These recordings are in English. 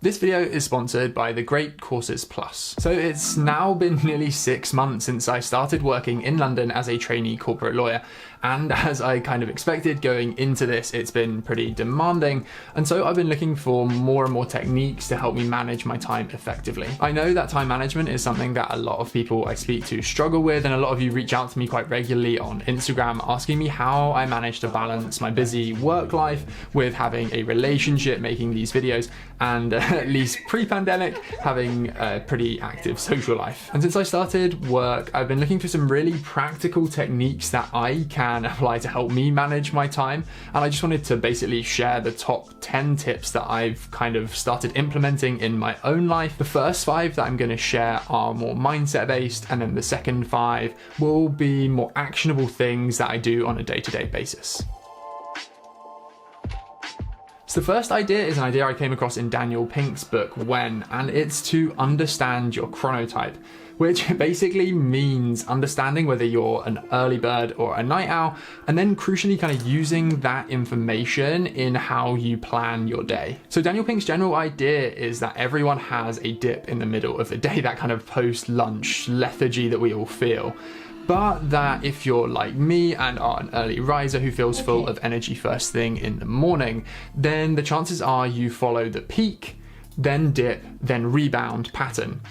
This video is sponsored by the Great Courses Plus. So it's now been nearly 6 months since I started working in London as a trainee corporate lawyer. And as I kind of expected going into this, it's been pretty demanding. And so I've been looking for more and more techniques to help me manage my time effectively. I know that time management is something that a lot of people I speak to struggle with, and a lot of you reach out to me quite regularly on Instagram asking me how I manage to balance my busy work life with having a relationship, making these videos, and at least pre-pandemic, having a pretty active social life. And since I started work, I've been looking for some really practical techniques that I can apply to help me manage my time. And I just wanted to basically share the top 10 tips that I've kind of started implementing in my own life. The first 5 that I'm going to share are more mindset based, and then the second 5 will be more actionable things that I do on a day-to-day basis. So the first idea is an idea I came across in Daniel Pink's book, When, and it's to understand your chronotype, which basically means understanding whether you're an early bird or a night owl, and then crucially kind of using that information in how you plan your day. So Daniel Pink's general idea is that everyone has a dip in the middle of the day, that kind of post-lunch lethargy that we all feel. But that if you're like me and are an early riser who feels full of energy first thing in the morning, then the chances are you follow the peak, then dip, then rebound pattern.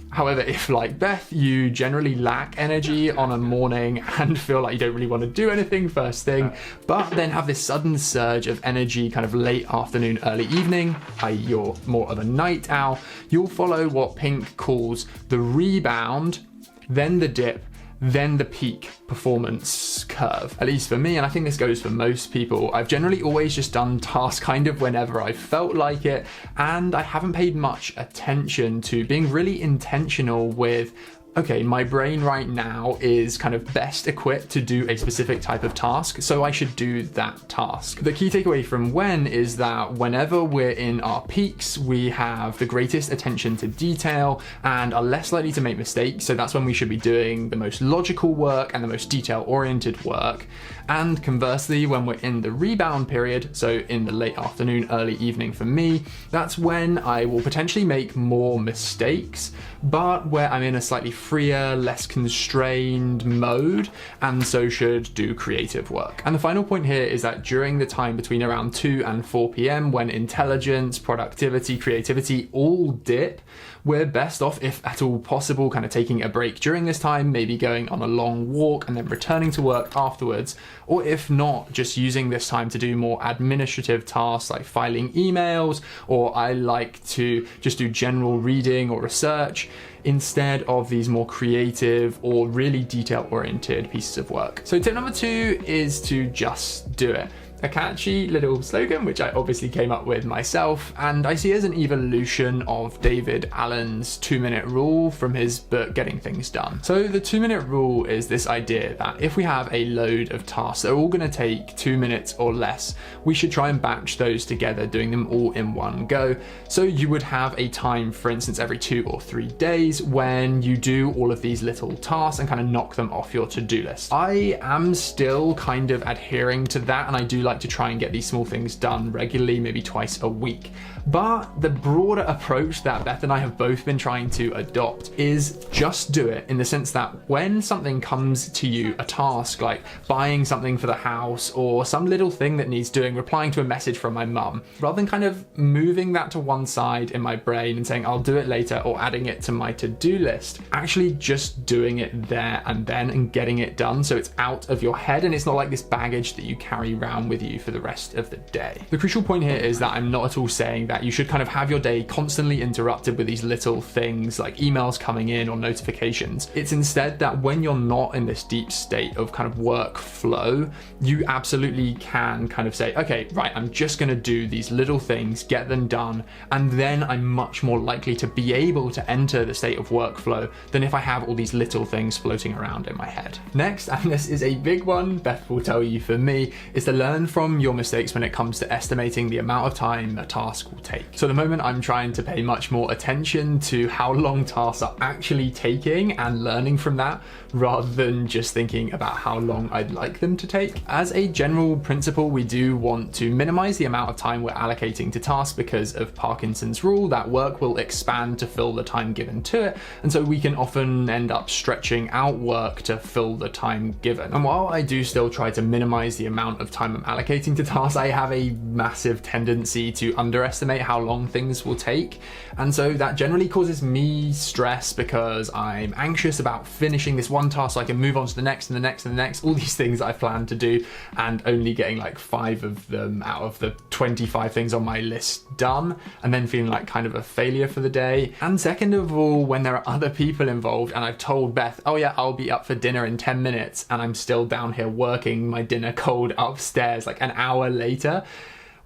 However, if like Beth, you generally lack energy on a morning and feel like you don't really want to do anything first thing, but then have this sudden surge of energy kind of late afternoon, early evening, i.e. you're more of a night owl, you'll follow what Pink calls the rebound, then the dip, then the peak performance curve. At least for me, and I think this goes for most people, I've generally always just done tasks kind of whenever I felt like it, and I haven't paid much attention to being really intentional with, okay, my brain right now is kind of best equipped to do a specific type of task, so I should do that task. The key takeaway from When is that whenever we're in our peaks, we have the greatest attention to detail and are less likely to make mistakes, so that's when we should be doing the most logical work and the most detail-oriented work. And conversely, when we're in the rebound period, so in the late afternoon, early evening for me, that's when I will potentially make more mistakes, but where I'm in a slightly freer, less constrained mode, and so should do creative work. And the final point here is that during the time between around 2 and 4 p.m, when intelligence, productivity, creativity all dip, we're best off, if at all possible, kind of taking a break during this time, maybe going on a long walk and then returning to work afterwards, or if not, just using this time to do more administrative tasks like filing emails, or I like to just do general reading or research instead of these more creative or really detail-oriented pieces of work. So tip number 2 is to just do it. A catchy little slogan, which I obviously came up with myself, and I see as an evolution of David Allen's 2-minute rule from his book, Getting Things Done. So the 2-minute rule is this idea that if we have a load of tasks that are all going to take 2 minutes or less, we should try and batch those together, doing them all in one go. So you would have a time, for instance, every 2 or 3 days when you do all of these little tasks and kind of knock them off your to-do list. I am still kind of adhering to that, and I do like to try and get these small things done regularly, maybe twice a week. But the broader approach that Beth and I have both been trying to adopt is just do it, in the sense that when something comes to you, a task like buying something for the house or some little thing that needs doing, replying to a message from my mum, rather than kind of moving that to one side in my brain and saying I'll do it later or adding it to my to-do list, actually just doing it there and then and getting it done so it's out of your head and it's not like this baggage that you carry around with you for the rest of the day. The crucial point here is that I'm not at all saying that you should kind of have your day constantly interrupted with these little things like emails coming in or notifications. It's instead that when you're not in this deep state of kind of workflow, you absolutely can kind of say, okay, right, I'm just going to do these little things, get them done, and then I'm much more likely to be able to enter the state of workflow than if I have all these little things floating around in my head. Next, and this is a big one, Beth will tell you for me, is to learn from your mistakes when it comes to estimating the amount of time a task will take. So at the moment, I'm trying to pay much more attention to how long tasks are actually taking and learning from that, rather than just thinking about how long I'd like them to take. As a general principle, we do want to minimize the amount of time we're allocating to tasks because of Parkinson's rule, that work will expand to fill the time given to it. And so we can often end up stretching out work to fill the time given. And while I do still try to minimize the amount of time I'm allocating to tasks, I have a massive tendency to underestimate how long things will take. And so that generally causes me stress because I'm anxious about finishing this one task so I can move on to the next and the next and the next, all these things I've planned to do, and only getting like 5 of them out of the 25 things on my list done, and then feeling like kind of a failure for the day. And second of all, when there are other people involved and I've told Beth, oh yeah, I'll be up for dinner in 10 minutes, and I'm still down here working my dinner cold upstairs like an hour later.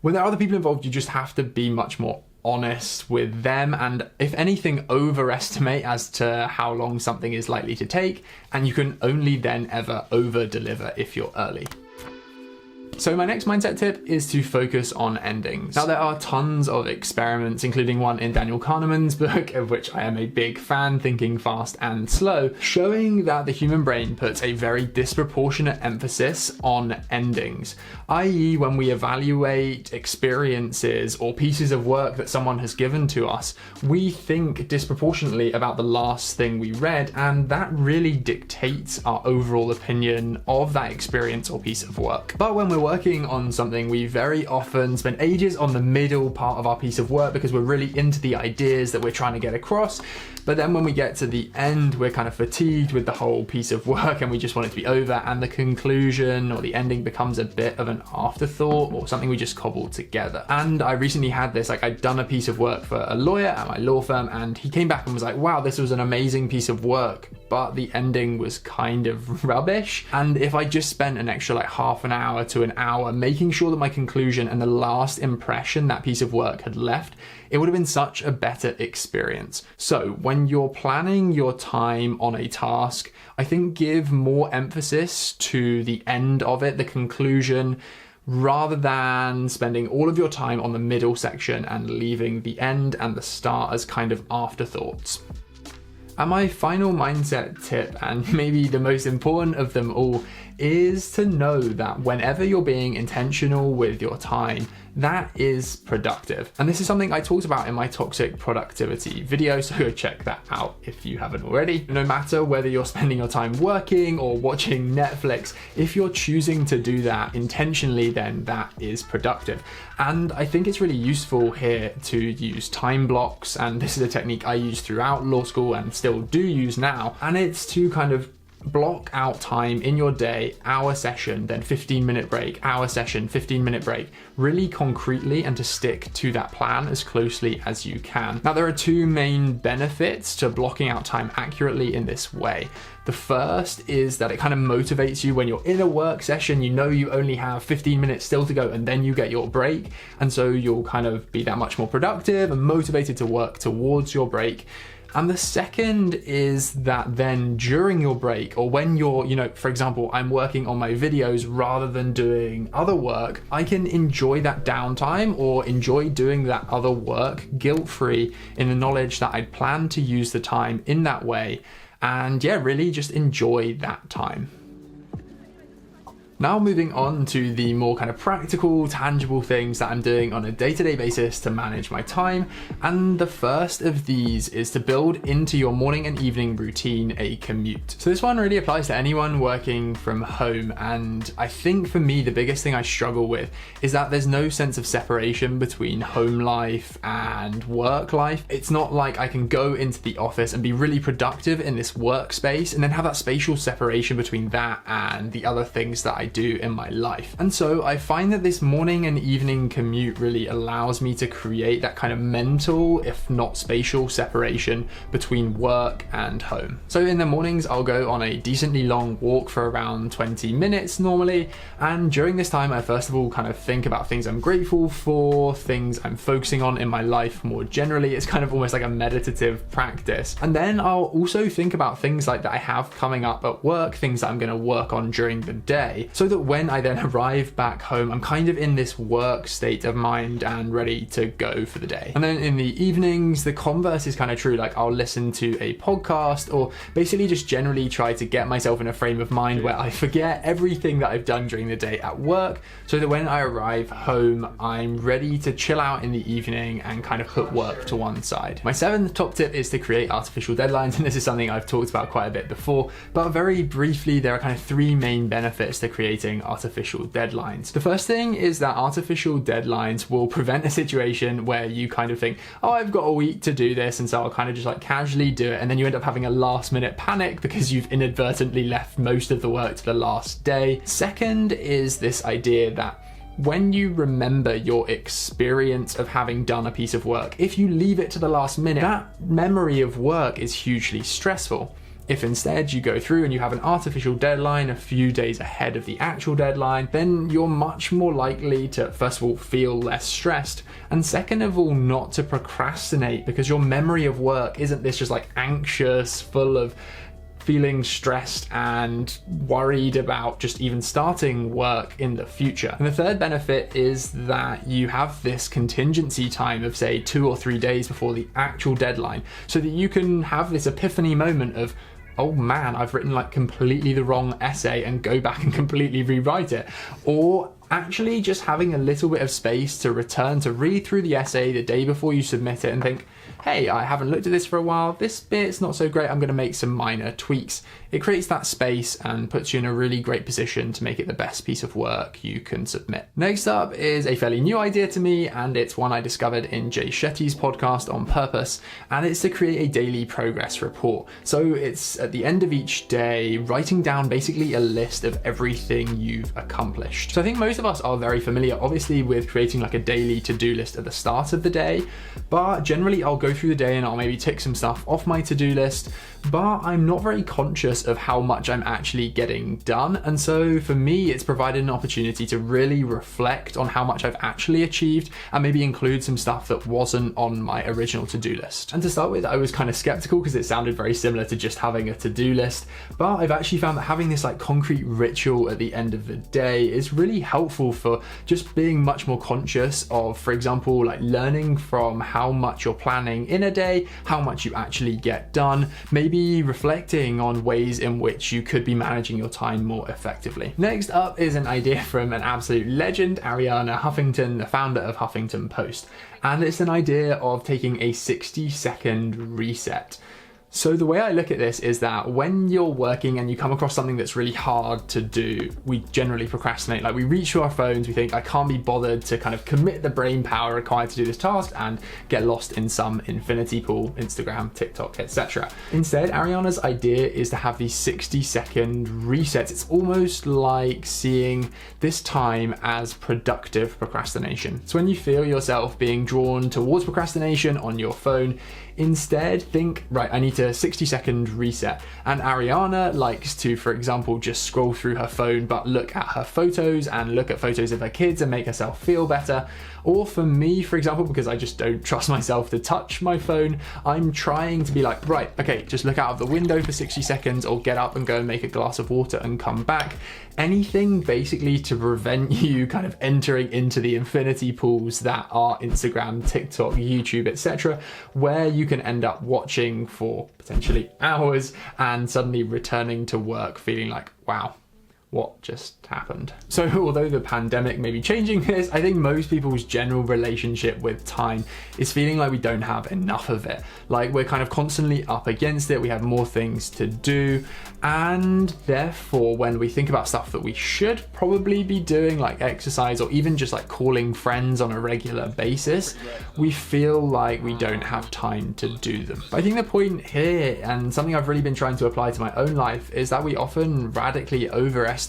When there are other people involved, you just have to be much more honest with them, and if anything, overestimate as to how long something is likely to take, and you can only then ever over deliver if you're early. So my next mindset tip is to focus on endings. Now, there are tons of experiments, including one in Daniel Kahneman's book, of which I am a big fan, Thinking Fast and Slow, showing that the human brain puts a very disproportionate emphasis on endings, i.e. when we evaluate experiences or pieces of work that someone has given to us, we think disproportionately about the last thing we read, and that really dictates our overall opinion of that experience or piece of work. But when we're working on something, we very often spend ages on the middle part of our piece of work because we're really into the ideas that we're trying to get across. But then when we get to the end, we're kind of fatigued with the whole piece of work and we just want it to be over, and the conclusion or the ending becomes a bit of an afterthought or something we just cobbled together. And I recently had this, like I'd done a piece of work for a lawyer at my law firm, and he came back and was like, wow, this was an amazing piece of work, but the ending was kind of rubbish. And if I just spent an extra like half an hour to an hour making sure that my conclusion and the last impression that piece of work had left, it would have been such a better experience. So when you're planning your time on a task, I think give more emphasis to the end of it, the conclusion, rather than spending all of your time on the middle section and leaving the end and the start as kind of afterthoughts. And my final mindset tip, and maybe the most important of them all, is to know that whenever you're being intentional with your time, that is productive. And this is something I talked about in my toxic productivity video, so go check that out if you haven't already. No matter whether you're spending your time working or watching Netflix, if you're choosing to do that intentionally, then that is productive. And I think it's really useful here to use time blocks, and this is a technique I used throughout law school and still do use now, and it's to kind of block out time in your day, hour session, then 15-minute break, hour session, 15-minute break, really concretely, and to stick to that plan as closely as you can. Now, there are 2 main benefits to blocking out time accurately in this way. The first is that it kind of motivates you when you're in a work session, you know you only have 15 minutes still to go and then you get your break. And so you'll kind of be that much more productive and motivated to work towards your break. And the second is that then during your break, or when you're, for example, I'm working on my videos rather than doing other work, I can enjoy that downtime or enjoy doing that other work guilt-free in the knowledge that I'd planned to use the time in that way. And yeah, really just enjoy that time. Now moving on to the more kind of practical, tangible things that I'm doing on a day-to-day basis to manage my time. And the first of these is to build into your morning and evening routine a commute. So this one really applies to anyone working from home. And I think for me, the biggest thing I struggle with is that there's no sense of separation between home life and work life. It's not like I can go into the office and be really productive in this workspace and then have that spatial separation between that and the other things that I do in my life. And so I find that this morning and evening commute really allows me to create that kind of mental, if not spatial, separation between work and home. So in the mornings, I'll go on a decently long walk for around 20 minutes normally. And during this time, I first of all kind of think about things I'm grateful for, things I'm focusing on in my life more generally. It's kind of almost like a meditative practice. And then I'll also think about things like that I have coming up at work, things that I'm going to work on during the day. so that when I then arrive back home, I'm kind of in this work state of mind and ready to go for the day. And then in the evenings, the converse is kind of true. Like I'll listen to a podcast or basically just generally try to get myself in a frame of mind where I forget everything that I've done during the day at work, so that when I arrive home, I'm ready to chill out in the evening and kind of put work to one side. My 7th top tip is to create artificial deadlines, and this is something I've talked about quite a bit before, but very briefly, there are kind of 3 main benefits to creating artificial deadlines. The first thing is that artificial deadlines will prevent a situation where you kind of think, oh, I've got a week to do this, and so I'll kind of just like casually do it, and then you end up having a last minute panic because you've inadvertently left most of the work to the last day. Second is this idea that when you remember your experience of having done a piece of work, if you leave it to the last minute, that memory of work is hugely stressful. If instead you go through and you have an artificial deadline a few days ahead of the actual deadline, then you're much more likely to, first of all, feel less stressed, and second of all, not to procrastinate, because your memory of work isn't this just like anxious, full of feeling stressed and worried about just even starting work in the future. And the third benefit is that you have this contingency time of say 2 or 3 days before the actual deadline, so that you can have this epiphany moment of, oh man, I've written like completely the wrong essay, and go back and completely rewrite it. Or actually just having a little bit of space to return to read through the essay the day before you submit it and think, hey, I haven't looked at this for a while, this bit's not so great, I'm going to make some minor tweaks. It creates that space and puts you in a really great position to make it the best piece of work you can submit. Next up is a fairly new idea to me, and it's one I discovered in Jay Shetty's podcast On Purpose, and it's to create a daily progress report. So it's at the end of each day, writing down basically a list of everything you've accomplished. So I think most of us are very familiar, obviously, with creating like a daily to-do list at the start of the day, but generally I'll go through the day and I'll maybe tick some stuff off my to-do list, but I'm not very conscious of how much I'm actually getting done. And so for me, it's provided an opportunity to really reflect on how much I've actually achieved and maybe include some stuff that wasn't on my original to-do list. And to start with, I was kind of skeptical because it sounded very similar to just having a to-do list, but I've actually found that having this like concrete ritual at the end of the day is really helpful for just being much more conscious of, for example, like learning from how much you're planning in a day, how much you actually get done, maybe reflecting on ways in which you could be managing your time more effectively. Next up is an idea from an absolute legend, Arianna Huffington, the founder of Huffington Post. And it's an idea of taking a 60-second reset. So the way I look at this is that when you're working and you come across something that's really hard to do, we generally procrastinate. Like we reach for our phones, we think, I can't be bothered to kind of commit the brain power required to do this task, and get lost in some infinity pool, Instagram, TikTok, etc. Instead, Ariana's idea is to have these 60-second resets. It's almost like seeing this time as productive procrastination. So when you feel yourself being drawn towards procrastination on your phone, instead think, right, I need to 60-second reset. And Ariana likes to, for example, just scroll through her phone but look at her photos and look at photos of her kids and make herself feel better. Or for me, for example, because I just don't trust myself to touch my phone, I'm trying to be like, right, okay, just look out of the window for 60 seconds or get up and go and make a glass of water and come back. Anything basically to prevent you kind of entering into the infinity pools that are Instagram, TikTok, YouTube, etc., where you can end up watching for potentially hours and suddenly returning to work feeling like, wow, what just happened? So although the pandemic may be changing this, I think most people's general relationship with time is feeling like we don't have enough of it. Like we're kind of constantly up against it, we have more things to do, and therefore when we think about stuff that we should probably be doing, like exercise or even just like calling friends on a regular basis, we feel like we don't have time to do them. But I think the point here, and something I've really been trying to apply to my own life, is that we often radically overestimate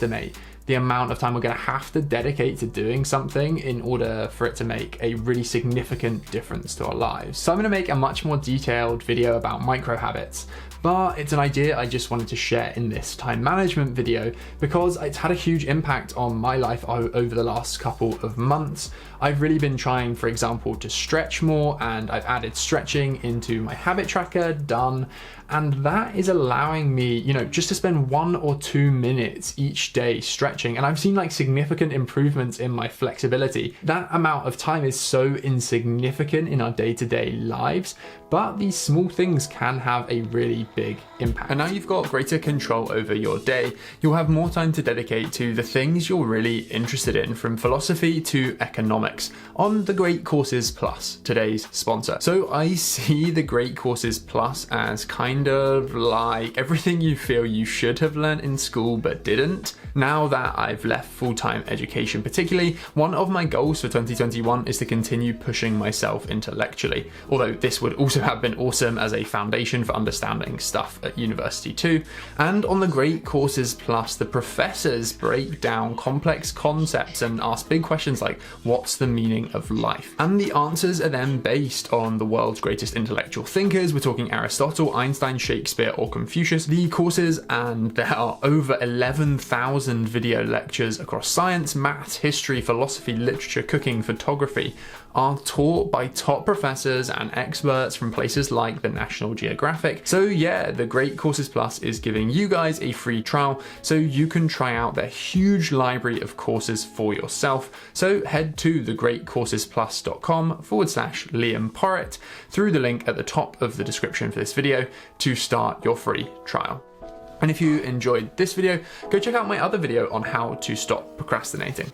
the amount of time we're going to have to dedicate to doing something in order for it to make a really significant difference to our lives. So I'm going to make a much more detailed video about micro habits, but it's an idea I just wanted to share in this time management video because it's had a huge impact on my life over the last couple of months. I've really been trying, for example, to stretch more, and I've added stretching into my habit tracker, done, and that is allowing me, just to spend 1 or 2 minutes each day stretching, and I've seen like significant improvements in my flexibility. That amount of time is so insignificant in our day-to-day lives, but these small things can have a really big impact. And now you've got greater control over your day, you'll have more time to dedicate to the things you're really interested in, from philosophy to economics, on the Great Courses Plus, today's sponsor. So I see the Great Courses Plus as kind of like everything you feel you should have learned in school but didn't. Now that I've left full-time education particularly, one of my goals for 2021 is to continue pushing myself intellectually, although this would also have been awesome as a foundation for understanding stuff at university too. And on the Great Courses Plus, the professors break down complex concepts and ask big questions like, what's the meaning of life? And the answers are then based on the world's greatest intellectual thinkers. We're talking Aristotle, Einstein, Shakespeare, or Confucius. The courses, and there are over 11,000 video lectures across science, maths, history, philosophy, literature, cooking, photography, are taught by top professors and experts from places like the National Geographic. So yeah, the Great Courses Plus is giving you guys a free trial so you can try out their huge library of courses for yourself. So head to thegreatcoursesplus.com/Liam Porritt through the link at the top of the description for this video to start your free trial. And if you enjoyed this video, go check out my other video on how to stop procrastinating.